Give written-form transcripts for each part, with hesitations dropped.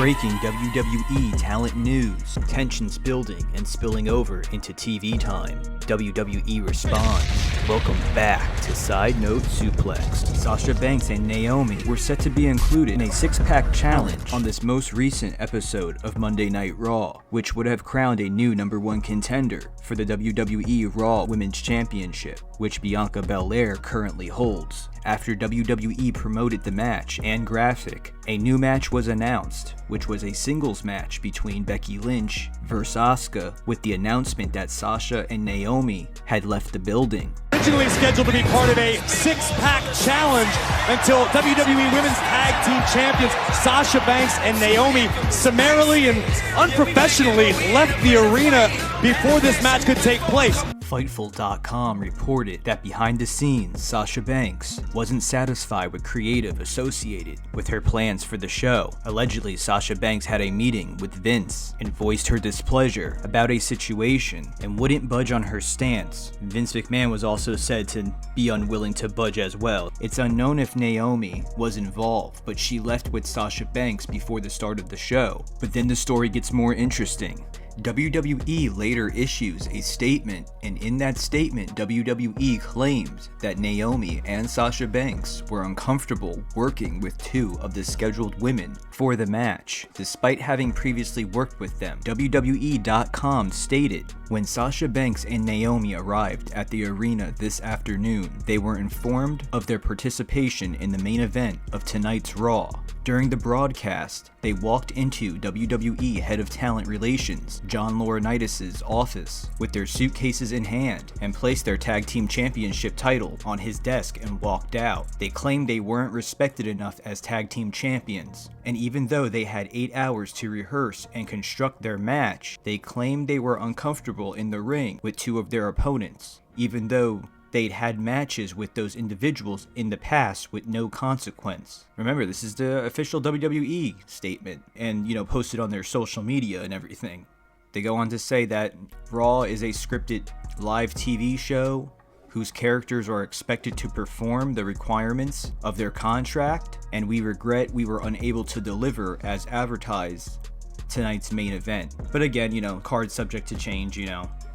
Breaking WWE talent news, tensions building and spilling over into TV time. WWE responds. Welcome back to Side Note Suplex. Sasha Banks and Naomi were set to be included in a six-pack challenge on this most recent episode of Monday Night Raw, which would have crowned a new #1 contender for the WWE RAW Women's Championship, which Bianca Belair currently holds. After WWE promoted the match and graphic, a new match was announced, which was a singles match between Becky Lynch vs Asuka, with the announcement that Sasha and Naomi had left the building. Originally scheduled to be part of a six-pack challenge until WWE Women's Tag Team Champions Sasha Banks and Naomi summarily and unprofessionally left the arena before this match could take place. Fightful.com reported that behind the scenes, Sasha Banks wasn't satisfied with creative associated with her plans for the show. Allegedly, Sasha Banks had a meeting with Vince and voiced her displeasure about a situation and wouldn't budge on her stance. Vince McMahon was also said to be unwilling to budge as well. It's unknown if Naomi was involved, but she left with Sasha Banks before the start of the show. But then the story gets more interesting. WWE later issues a statement, and in that statement, WWE claims that Naomi and Sasha Banks were uncomfortable working with two of the scheduled women for the match, despite having previously worked with them. WWE.com stated, when Sasha Banks and Naomi arrived at the arena this afternoon, they were informed of their participation in the main event of tonight's Raw. During the broadcast, they walked into WWE Head of Talent Relations, John Laurinaitis' office, with their suitcases in hand and placed their Tag Team Championship title on his desk and walked out. They claimed they weren't respected enough as Tag Team Champions, and even though they had 8 hours to rehearse and construct their match, they claimed they were uncomfortable in the ring with two of their opponents, even though they'd had matches with those individuals in the past with no consequence. Remember, this is the official WWE statement and, posted on their social media and everything. They go on to say that Raw is a scripted live TV show whose characters are expected to perform the requirements of their contract, and we regret we were unable to deliver as advertised tonight's main event. But again, cards subject to change,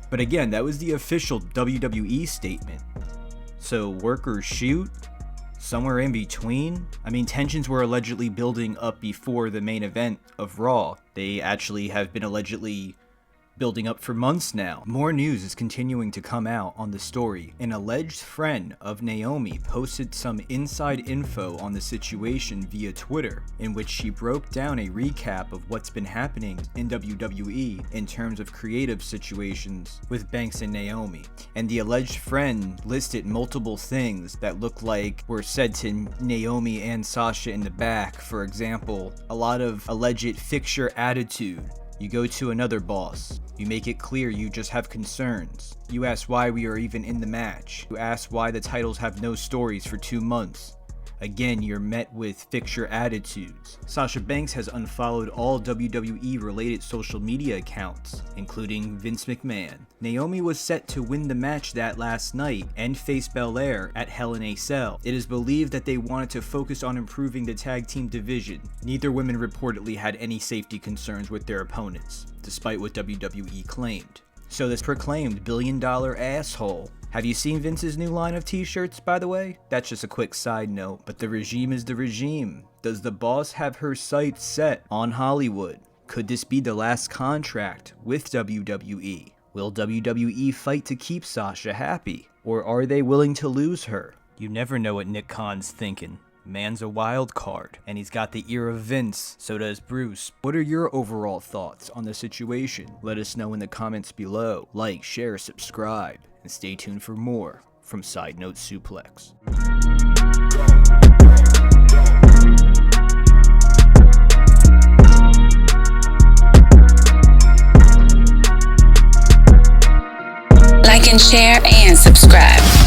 But again, that was the official WWE statement. So work or shoot? Somewhere in between? Tensions were allegedly building up before the main event of Raw. They actually have been allegedly building up for months now. More news is continuing to come out on the story. An alleged friend of Naomi posted some inside info on the situation via Twitter, in which she broke down a recap of what's been happening in WWE in terms of creative situations with Banks and Naomi. And the alleged friend listed multiple things that looked like were said to Naomi and Sasha in the back. For example, a lot of alleged fixture attitude. You go to another boss. You make it clear you just have concerns. You ask why we are even in the match. You ask why the titles have no stories for 2 months. Again, you're met with fixture attitudes. Sasha Banks has unfollowed all WWE related social media accounts, including Vince McMahon. Naomi was set to win the match that last night and face Belair at Hell in a Cell. It is believed that they wanted to focus on improving the tag team division. Neither women reportedly had any safety concerns with their opponents, despite what WWE claimed. So this proclaimed billion-dollar asshole. Have you seen Vince's new line of t-shirts, by the way? That's just a quick side note, but the regime is the regime. Does the boss have her sights set on Hollywood? Could this be the last contract with WWE? Will WWE fight to keep Sasha happy? Or are they willing to lose her? You never know what Nick Khan's thinking. Man's a wild card, and he's got the ear of Vince, so does Bruce. What are your overall thoughts on the situation? Let us know in the comments below. Like, share, subscribe, and stay tuned for more from Side Note Suplex. Like and share and subscribe.